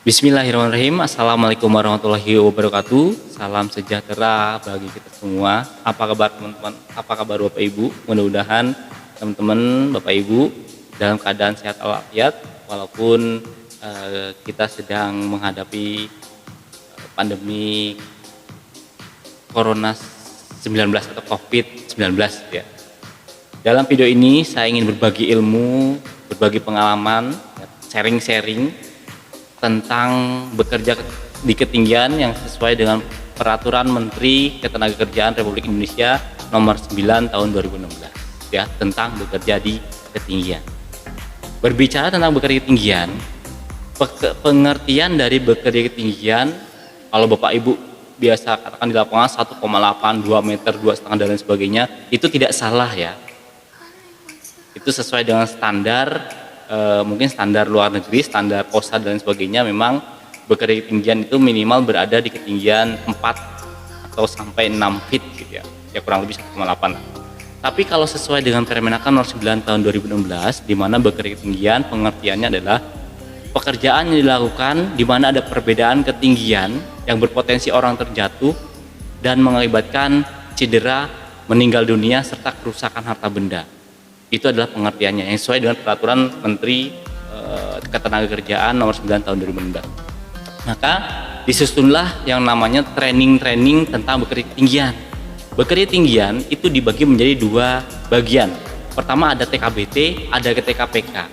Bismillahirrahmanirrahim. Assalamualaikum warahmatullahi wabarakatuh. Salam sejahtera bagi kita semua. Apa kabar teman-teman? Apa kabar Bapak Ibu? Mudah-mudahan teman-teman Bapak Ibu dalam keadaan sehat walafiat walaupun kita sedang menghadapi pandemi Corona 19 atau COVID-19 ya. Dalam video ini saya ingin berbagi ilmu, berbagi pengalaman, sharing-sharing tentang bekerja di ketinggian yang sesuai dengan Peraturan Menteri Ketenagakerjaan Republik Indonesia Nomor 9 Tahun 2016 ya, tentang bekerja di ketinggian. Berbicara tentang bekerja di ketinggian, pengertian dari bekerja di ketinggian, kalau Bapak Ibu biasa katakan di lapangan 1,8, 2 meter, 2,5 dan lain sebagainya, itu tidak salah ya. Itu sesuai dengan standar mungkin standar luar negeri, standar OSHA dan sebagainya. Memang bekerja di ketinggian itu minimal berada di ketinggian 4 atau sampai 6 feet gitu ya. Ya kurang lebih 1,8. Tapi kalau sesuai dengan Permenaker Nomor 9 Tahun 2016, di mana bekerja di ketinggian pengertiannya adalah pekerjaan yang dilakukan di mana ada perbedaan ketinggian yang berpotensi orang terjatuh dan mengakibatkan cedera, meninggal dunia serta kerusakan harta benda. Itu adalah pengertiannya yang sesuai dengan Peraturan Menteri Ketenagakerjaan Nomor 9 Tahun 2016. Maka disusunlah yang namanya training-training tentang bekerja di ketinggian. Bekerja di ketinggian itu dibagi menjadi 2 bagian. Pertama ada TKBT, ada TKPK.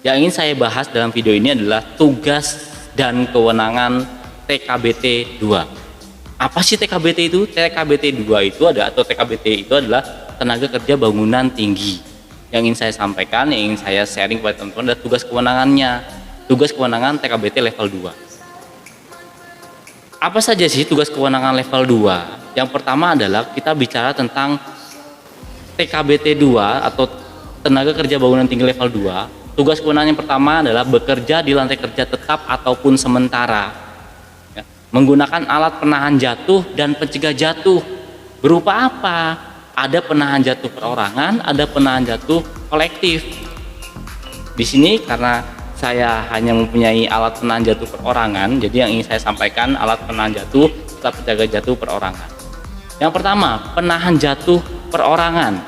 Yang ingin saya bahas dalam video ini adalah tugas dan kewenangan TKBT 2. Apa sih TKBT itu? TKBT 2 itu TKBT itu adalah tenaga kerja bangunan tinggi. Yang ingin saya sampaikan, yang ingin saya sharing kepada teman-teman adalah tugas kewenangannya. Tugas kewenangan TKBT level 2. Apa saja sih tugas kewenangan level 2? Yang pertama adalah kita bicara tentang TKBT 2 atau tenaga kerja bangunan tinggi level 2. Tugas kewenangan yang pertama adalah bekerja di lantai kerja tetap ataupun sementara ya, menggunakan alat penahan jatuh dan pencegah jatuh. Berupa apa? Ada penahan jatuh perorangan, ada penahan jatuh kolektif. Di sini karena saya hanya mempunyai alat penahan jatuh perorangan, jadi yang ingin saya sampaikan alat penahan jatuh serta pencegah jatuh perorangan. Yang pertama, penahan jatuh perorangan.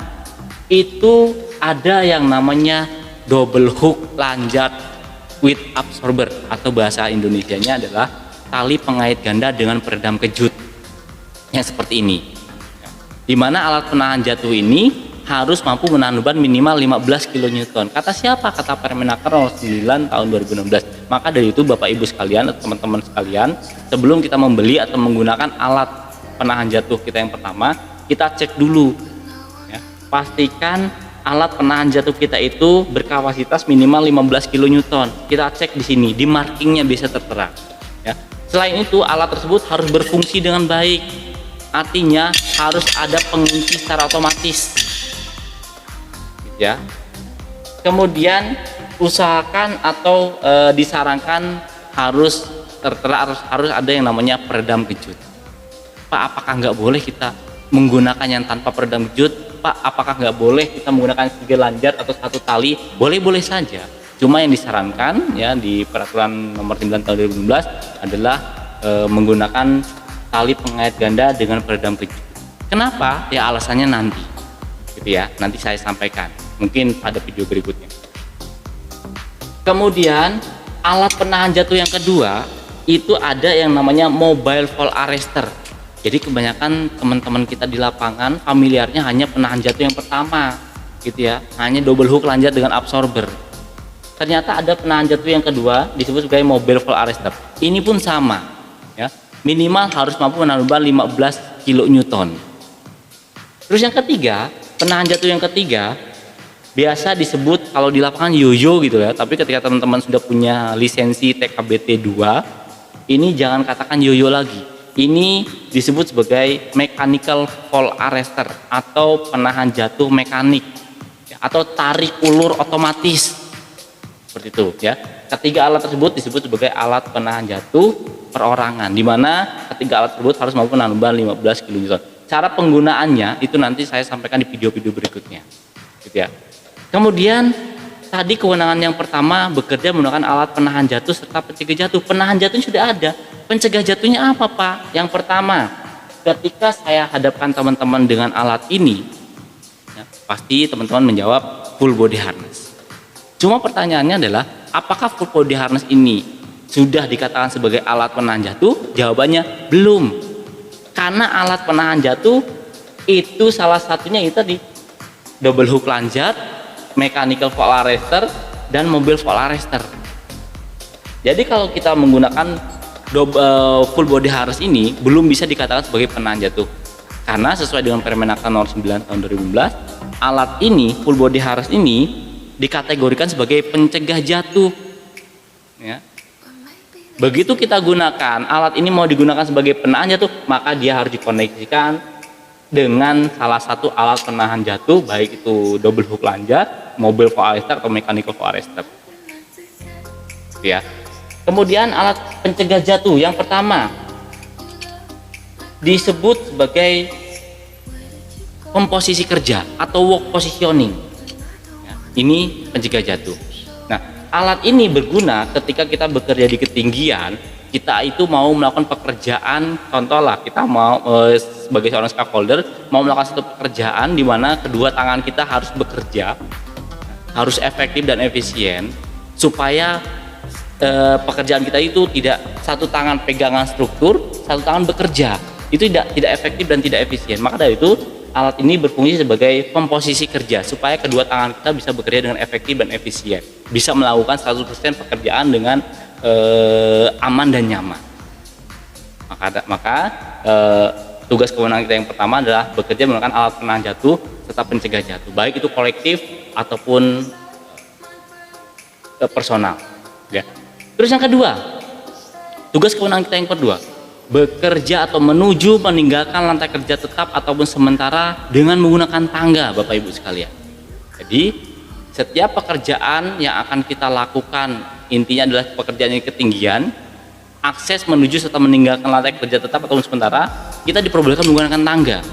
Itu ada yang namanya double hook lanjat with absorber atau bahasa Indonesianya adalah tali pengait ganda dengan peredam kejut. Yang seperti ini. Di mana alat penahan jatuh ini harus mampu menahan beban minimal 15 kN. Kata siapa? Kata Permenaker Nomor 9 Tahun 2016. Maka dari itu Bapak Ibu sekalian atau teman-teman sekalian, sebelum kita membeli atau menggunakan alat penahan jatuh kita yang pertama, kita cek dulu ya. Pastikan alat penahan jatuh kita itu berkapasitas minimal 15 kN. Kita cek di sini, di markingnya bisa tertera ya. Selain itu alat tersebut harus berfungsi dengan baik. Artinya harus ada pengunci secara otomatis ya. Kemudian usahakan atau disarankan harus tertera harus ada yang namanya peredam kejut. Pak, apakah nggak boleh kita menggunakan yang tanpa peredam kejut? Pak, apakah nggak boleh kita menggunakan 3 lanjat atau 1 tali? Boleh-boleh saja. Cuma yang disarankan ya di Peraturan Nomor 9 Tahun 2016 adalah menggunakan tali pengait ganda dengan peredam kejut. Kenapa? Ya alasannya nanti gitu ya, nanti saya sampaikan mungkin pada video berikutnya. Kemudian alat penahan jatuh yang kedua itu ada yang namanya mobile fall arrester. Jadi kebanyakan teman-teman kita di lapangan familiarnya hanya penahan jatuh yang pertama gitu ya, hanya double hook lanjat dengan absorber. Ternyata ada penahan jatuh yang kedua disebut sebagai mobile fall arrester. Ini pun sama ya, minimal harus mampu menahan beban 15 kN. Terus yang ketiga, penahan jatuh yang ketiga biasa disebut kalau di lapangan yoyo gitu ya, tapi ketika teman-teman sudah punya lisensi TKBT 2, ini jangan katakan yoyo lagi. Ini disebut sebagai mechanical fall arrester atau penahan jatuh mekanik atau tarik ulur otomatis. Seperti itu ya. Ketiga alat tersebut disebut sebagai alat penahan jatuh perorangan, di mana ketiga alat tersebut harus mampu menahan beban 15 kN. Cara penggunaannya itu nanti saya sampaikan di video-video berikutnya gitu ya. Kemudian tadi kewenangan yang pertama bekerja menggunakan alat penahan jatuh serta pencegah jatuh. Penahan jatuhnya sudah ada. Pencegah jatuhnya apa, Pak? Yang pertama, ketika saya hadapkan teman-teman dengan alat ini, ya, pasti teman-teman menjawab full body harness. Cuma pertanyaannya adalah, apakah full body harness ini sudah dikatakan sebagai alat penahan jatuh? Jawabannya belum. Karena alat penahan jatuh itu salah satunya itu tadi, double hook lanjut, mechanical fall arrestor, dan mobile fall arrestor. Jadi kalau kita menggunakan full body harness ini belum bisa dikatakan sebagai penahan jatuh, karena sesuai dengan Permenaker nomor 9 tahun 2015, alat ini, full body harness ini dikategorikan sebagai pencegah jatuh, ya. Begitu kita gunakan alat ini mau digunakan sebagai penahan jatuh, maka dia harus dikoneksikan dengan salah satu alat penahan jatuh, baik itu double hook lanjut, mobile fall arrestor, atau mechanical fall arrestor, ya. Kemudian alat pencegah jatuh yang pertama disebut sebagai komposisi kerja atau work positioning, ya, ini pencegah jatuh. Nah, alat ini berguna ketika kita bekerja di ketinggian, kita itu mau melakukan pekerjaan, contoh lah kita mau sebagai seorang scaffolder mau melakukan satu pekerjaan di mana kedua tangan kita harus bekerja, harus efektif dan efisien, supaya pekerjaan kita itu tidak satu tangan pegangan struktur, satu tangan bekerja, itu tidak efektif dan tidak efisien. Maka dari itu alat ini berfungsi sebagai komposisi kerja supaya kedua tangan kita bisa bekerja dengan efektif dan efisien, bisa melakukan 100% pekerjaan dengan aman dan nyaman. Maka tugas kewenangan kita yang pertama adalah bekerja menggunakan alat penahan jatuh serta pencegah jatuh, baik itu kolektif ataupun personal, ya. Terus yang kedua, tugas kewenangan kita yang kedua, bekerja atau menuju meninggalkan lantai kerja tetap ataupun sementara dengan menggunakan tangga, Bapak Ibu sekalian. Jadi setiap pekerjaan yang akan kita lakukan, intinya adalah pekerjaan yang ketinggian, akses menuju serta meninggalkan lantai kerja tetap ataupun sementara, kita diperbolehkan menggunakan tangga.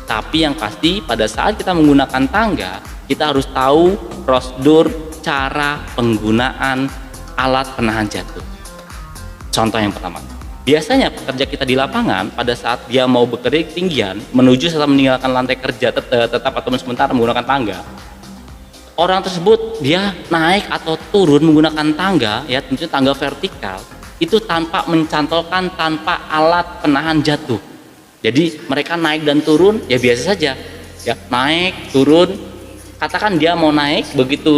Tapi yang pasti pada saat kita menggunakan tangga, kita harus tahu prosedur cara penggunaan alat penahan jatuh. Contoh yang pertama, biasanya pekerja kita di lapangan pada saat dia mau bekerja ketinggian menuju serta meninggalkan lantai kerja tetap atau sementara menggunakan tangga, orang tersebut dia naik atau turun menggunakan tangga, ya tentunya tangga vertikal, itu tanpa mencantolkan, tanpa alat penahan jatuh. Jadi mereka naik dan turun ya biasa saja, ya naik turun. Katakan dia mau naik, begitu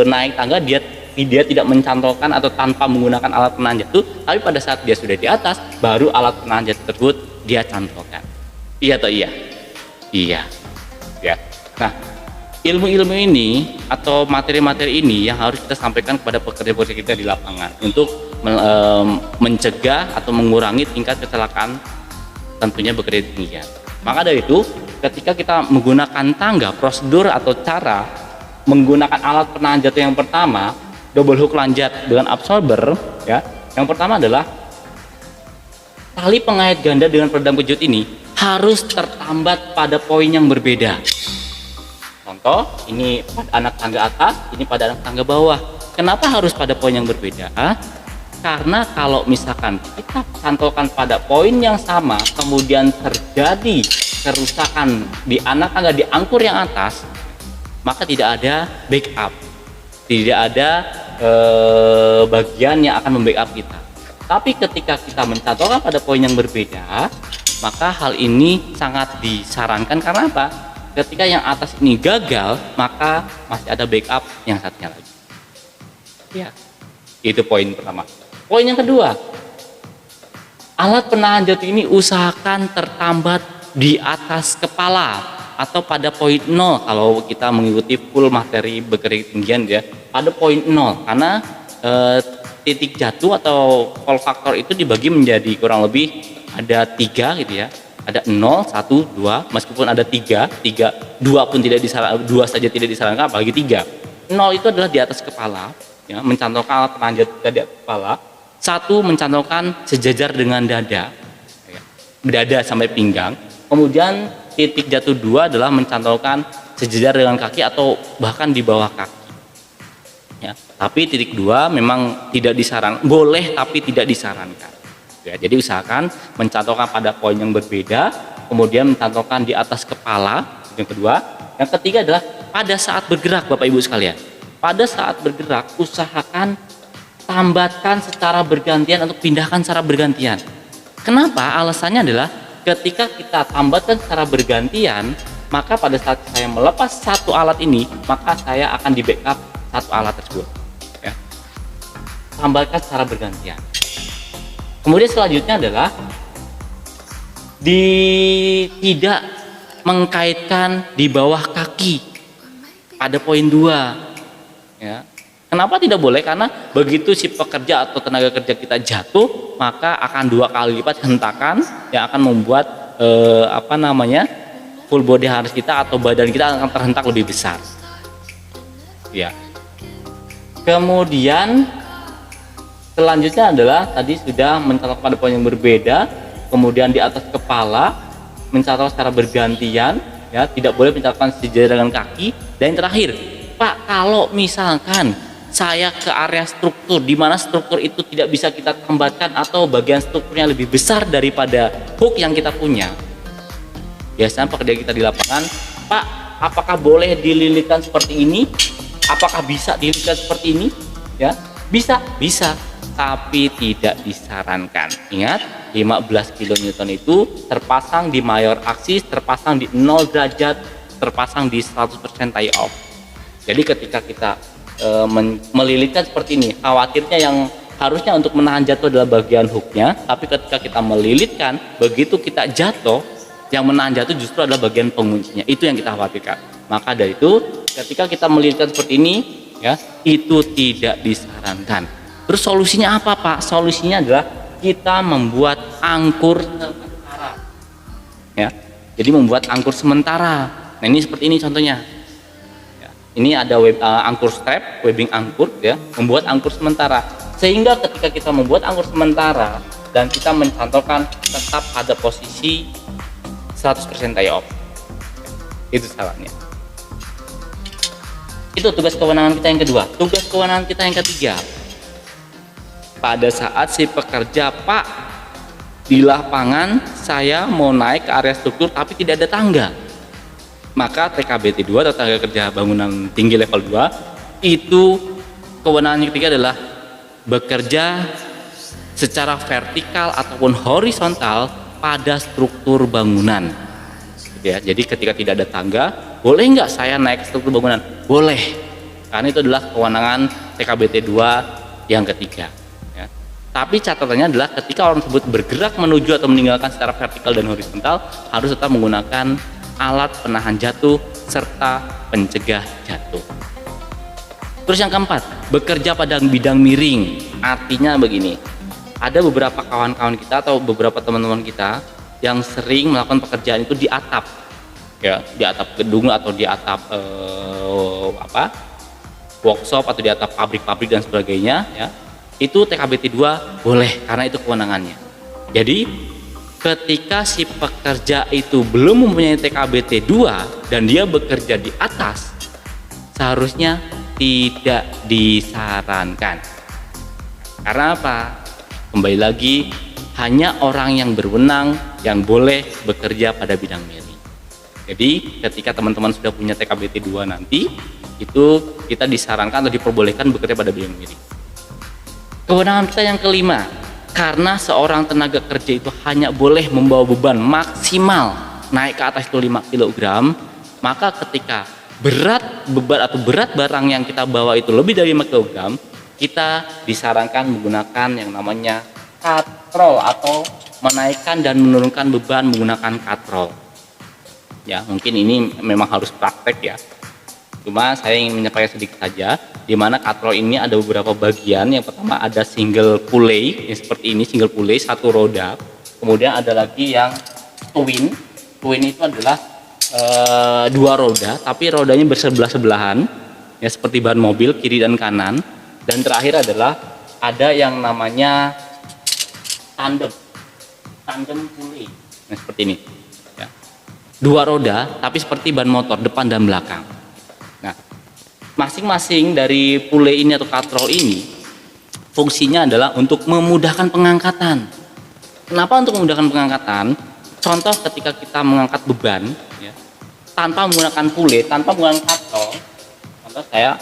naik tangga dia tidak mencantolkan atau tanpa menggunakan alat penahan jatuh, tapi pada saat dia sudah di atas, baru alat penahan jatuh tersebut dia cantolkan. Iya atau iya? Iya. Ya. Nah, ilmu-ilmu ini atau materi-materi ini yang harus kita sampaikan kepada pekerja-pekerja kita di lapangan untuk mencegah atau mengurangi tingkat kecelakaan tentunya bekerja di ketinggian. Maka dari itu, ketika kita menggunakan tangga, prosedur atau cara menggunakan alat penahan jatuh yang pertama, double hook lanjut dengan absorber, ya. Yang pertama adalah tali pengait ganda dengan peredam kejut ini harus tertambat pada poin yang berbeda. Contoh, ini pada anak tangga atas, ini pada anak tangga bawah. Kenapa harus pada poin yang berbeda? Karena kalau misalkan kita cantolkan pada poin yang sama, kemudian terjadi kerusakan di anak tangga di angkur yang atas, maka tidak ada backup, tidak ada bagian yang akan membackup kita. Tapi ketika kita mencantolkan pada poin yang berbeda, maka hal ini sangat disarankan. Karena apa? Ketika yang atas ini gagal, maka masih ada backup yang satunya lagi. Ya, itu poin pertama. Poin yang kedua, alat penahan jatuh ini usahakan tertambat di atas kepala atau pada poin 0 kalau kita mengikuti full materi bekerja ketinggian, ya, pada poin 0, karena titik jatuh atau fall factor itu dibagi menjadi kurang lebih ada 3 gitu ya, ada 0, 1, 2, meskipun ada 3, 2 pun tidak disarankan, 2 saja tidak disarankan, apalagi 3. 0 itu adalah di atas kepala, ya, mencantolkan alat penahan jatuh di atas kepala. 1 mencantolkan sejajar dengan dada, ya, dada sampai pinggang. Kemudian titik jatuh 2 adalah mencantolkan sejajar dengan kaki atau bahkan di bawah kaki. ya. Tapi titik 2 memang tidak disarankan, boleh tapi tidak disarankan. Ya, jadi usahakan mencantolkan pada poin yang berbeda, kemudian mencantolkan di atas kepala. Yang kedua, yang ketiga adalah pada saat bergerak, Bapak Ibu sekalian. Pada saat bergerak, usahakan tambatkan secara bergantian atau pindahkan secara bergantian. Kenapa? Alasannya adalah ketika kita tambatkan secara bergantian, maka pada saat saya melepas satu alat ini, maka saya akan di backup satu alat tersebut. Ya. Tambatkan secara bergantian. Kemudian selanjutnya adalah tidak mengkaitkan di bawah kaki pada poin 2. Ya. Kenapa tidak boleh? Karena begitu si pekerja atau tenaga kerja kita jatuh, maka akan 2 kali lipat hentakan yang akan membuat full body harness kita atau badan kita akan terhentak lebih besar. Ya. Kemudian selanjutnya adalah tadi sudah mencatat pada poin yang berbeda, kemudian di atas kepala mencatat secara bergantian, ya, tidak boleh mencatatkan sejajar dengan kaki. Dan yang terakhir, Pak, kalau misalkan saya ke area struktur di mana struktur itu tidak bisa kita tambatkan atau bagian strukturnya lebih besar daripada hook yang kita punya. Biasanya pekerja kita di lapangan, Pak, apakah boleh dililitkan seperti ini? Apakah bisa dililitkan seperti ini? Ya, bisa, tapi tidak disarankan. Ingat, 15 kN itu terpasang di mayor aksis, terpasang di 0 derajat, terpasang di 100% tie off. Jadi ketika kita melilitkan seperti ini, khawatirnya yang harusnya untuk menahan jatuh adalah bagian hooknya, tapi ketika kita melilitkan, begitu kita jatuh, yang menahan jatuh justru adalah bagian penguncinya. Itu yang kita khawatirkan. Maka dari itu, ketika kita melilitkan seperti ini, ya, itu tidak disarankan. Terus solusinya apa, Pak? Solusinya adalah kita membuat angkur sementara. Ya, jadi membuat angkur sementara. Nah, ini seperti ini contohnya. Ini ada angkur strap, webbing angkur, ya, membuat angkur sementara. Sehingga ketika kita membuat angkur sementara dan kita mencantolkan tetap pada posisi 100% tie off. Itu salahnya. Itu tugas kewenangan kita yang kedua. Tugas kewenangan kita yang ketiga. Pada saat si pekerja, Pak, di lapangan saya mau naik ke area struktur tapi tidak ada tangga. Maka TKBT 2 atau tenaga kerja bangunan tinggi level 2 itu kewenangan yang ketiga adalah bekerja secara vertikal ataupun horizontal pada struktur bangunan. Ya, jadi ketika tidak ada tangga, boleh nggak saya naik ke struktur bangunan? Boleh, karena itu adalah kewenangan TKBT 2 yang ketiga. Ya. Tapi catatannya adalah ketika orang tersebut bergerak menuju atau meninggalkan secara vertikal dan horizontal, harus tetap menggunakan alat penahan jatuh serta pencegah jatuh. Terus yang keempat, bekerja pada bidang miring. Artinya begini, ada beberapa kawan-kawan kita atau beberapa teman-teman kita yang sering melakukan pekerjaan itu di atap, ya, di atap gedung atau di atap workshop atau di atap pabrik-pabrik dan sebagainya, ya. Itu TKBT 2 boleh karena itu kewenangannya. Jadi ketika si pekerja itu belum mempunyai TKBT 2 dan dia bekerja di atas, seharusnya tidak disarankan. Karena apa? Kembali lagi, hanya orang yang berwenang yang boleh bekerja pada bidang miring. Jadi ketika teman-teman sudah punya TKBT 2 nanti, itu kita disarankan atau diperbolehkan bekerja pada bidang miring. Kewenangan kita yang kelima, karena seorang tenaga kerja itu hanya boleh membawa beban maksimal naik ke atas itu 5 kg, maka ketika berat barang yang kita bawa itu lebih dari 5 kg, kita disarankan menggunakan yang namanya katrol atau menaikkan dan menurunkan beban menggunakan katrol. Ya, mungkin ini memang harus praktek ya. Cuma saya ingin menyampaikan sedikit saja, di mana katrol ini ada beberapa bagian. Yang pertama ada single pulley, yang seperti ini, single pulley, satu roda. Kemudian ada lagi yang twin. Twin itu adalah dua roda, tapi rodanya bersebelah-sebelahan, ya, seperti ban mobil kiri dan kanan. Dan terakhir adalah ada yang namanya tandem pulley. Nah, seperti ini. Ya. Dua roda, tapi seperti ban motor depan dan belakang. Nah, Masing-masing dari pule ini atau katrol ini fungsinya adalah untuk memudahkan pengangkatan. Kenapa untuk memudahkan pengangkatan? Contoh ketika kita mengangkat beban ya, tanpa menggunakan pule, tanpa menggunakan katrol, contoh saya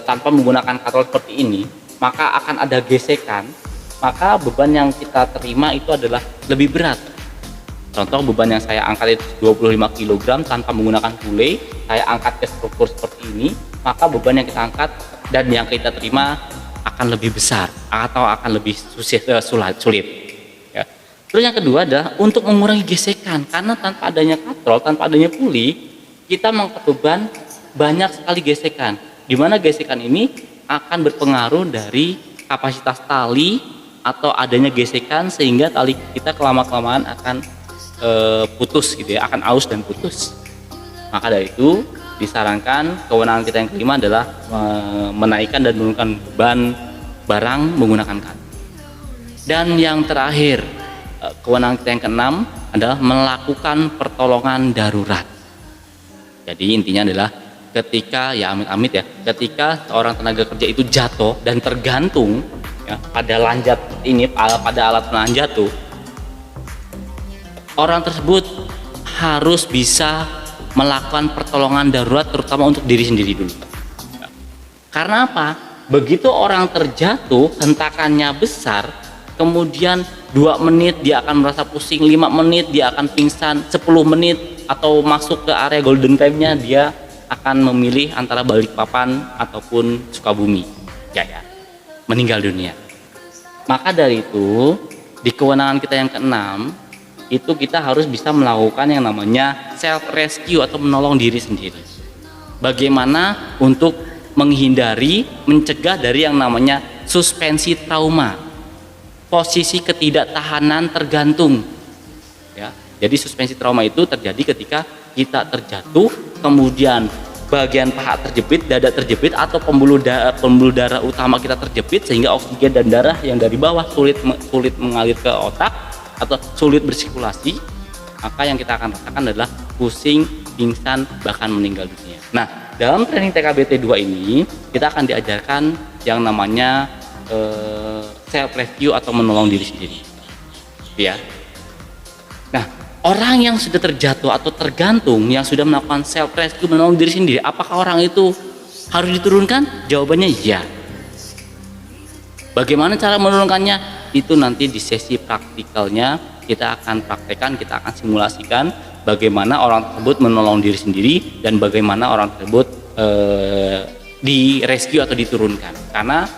tanpa menggunakan katrol seperti ini, maka akan ada gesekan, maka beban yang kita terima itu adalah lebih berat. Contoh beban yang saya angkat itu 25 kg tanpa menggunakan pule, saya angkat ke struktur seperti ini, maka beban yang kita angkat dan yang kita terima akan lebih besar atau akan lebih sulit. Ya. Terus yang kedua adalah untuk mengurangi gesekan, karena tanpa adanya katrol, tanpa adanya puli, kita mengangkat beban banyak sekali gesekan. Di mana gesekan ini akan berpengaruh dari kapasitas tali atau adanya gesekan sehingga tali kita kelama-kelamaan akan putus gitu ya, akan aus dan putus. Maka dari itu disarankan kewenangan kita yang kelima adalah menaikkan dan menurunkan beban barang menggunakan katrol. Dan yang terakhir, kewenangan kita yang keenam adalah melakukan pertolongan darurat. Jadi intinya adalah ketika ya amit-amit ya, ketika seorang tenaga kerja itu jatuh dan tergantung ya, pada lanjat ini, pada alat penahan jatuh, orang tersebut harus bisa melakukan pertolongan darurat terutama untuk diri sendiri dulu. Karena apa? Begitu orang terjatuh, hentakannya besar, kemudian 2 menit dia akan merasa pusing, 5 menit dia akan pingsan, 10 menit atau masuk ke area golden time-nya dia akan memilih antara Balikpapan ataupun Sukabumi. Ya, meninggal dunia. Maka dari itu, di kewenangan kita yang keenam, itu kita harus bisa melakukan yang namanya self rescue atau menolong diri sendiri. Bagaimana untuk menghindari, mencegah dari yang namanya suspensi trauma, posisi ketidaktahanan tergantung. Ya, jadi suspensi trauma itu terjadi ketika kita terjatuh, kemudian bagian paha terjepit, dada terjepit, atau pembuluh darah utama kita terjepit sehingga oksigen dan darah yang dari bawah sulit mengalir ke otak atau sulit bersirkulasi, maka yang kita akan rasakan adalah pusing, pingsan, bahkan meninggal dunia. Nah, dalam training TKBT 2 ini kita akan diajarkan yang namanya self rescue atau menolong diri sendiri. Ya. Nah, orang yang sudah terjatuh atau tergantung yang sudah melakukan self rescue menolong diri sendiri, apakah orang itu harus diturunkan? Jawabannya ya. Bagaimana cara menurunkannya? Itu nanti di sesi praktikalnya kita akan praktekkan, kita akan simulasikan bagaimana orang tersebut menolong diri sendiri dan bagaimana orang tersebut di rescue atau diturunkan. Karena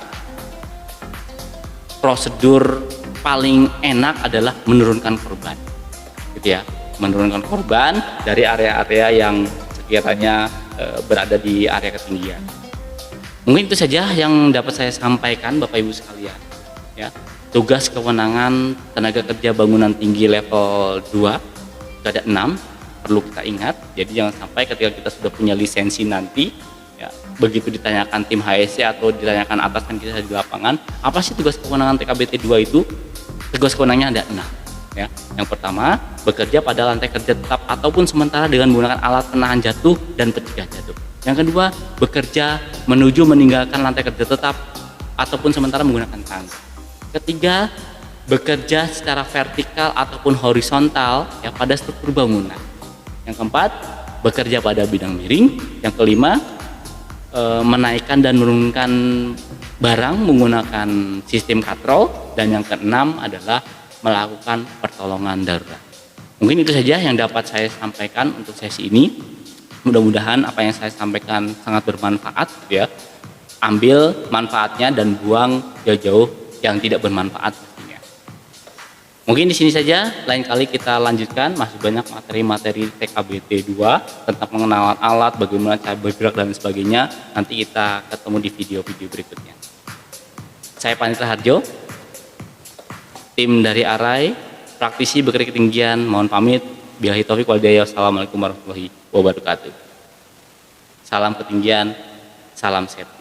prosedur paling enak adalah menurunkan korban, gitu ya, menurunkan korban dari area-area yang sekiranya berada di area ketinggian. Mungkin itu saja yang dapat saya sampaikan Bapak Ibu sekalian. Ya, tugas kewenangan tenaga kerja bangunan tinggi level 2 itu ada 6, perlu kita ingat. Jadi jangan sampai ketika kita sudah punya lisensi nanti, ya, begitu ditanyakan tim HSC atau ditanyakan atasan kita di lapangan, apa sih tugas kewenangan TKBT 2 itu? Tugas kewenangannya ada 6. Ya. Yang pertama, bekerja pada lantai kerja tetap ataupun sementara dengan menggunakan alat penahan jatuh dan pencegah jatuh. Yang kedua, bekerja menuju meninggalkan lantai kerja tetap ataupun sementara menggunakan tangga. Ketiga, bekerja secara vertikal ataupun horizontal ya pada struktur bangunan. Yang keempat, bekerja pada bidang miring. Yang kelima, menaikkan dan menurunkan barang menggunakan sistem katrol. Dan yang keenam adalah melakukan pertolongan darurat. Mungkin itu saja yang dapat saya sampaikan untuk sesi ini. Mudah-mudahan apa yang saya sampaikan sangat bermanfaat, ya. Ambil manfaatnya dan buang jauh-jauh yang tidak bermanfaat. Ya. Mungkin di sini saja. Lain kali kita lanjutkan, masih banyak materi-materi TKBT 2 tentang pengenalan alat, bagaimana cara bergerak dan sebagainya. Nanti kita ketemu di video-video berikutnya. Saya Panitra Harjo, tim dari Arai, praktisi bekerja ketinggian, mohon pamit. Billahi taufiq wal hidayah. Assalamualaikum warahmatullahi wabarakatuh. Salam ketinggian, salam sehat.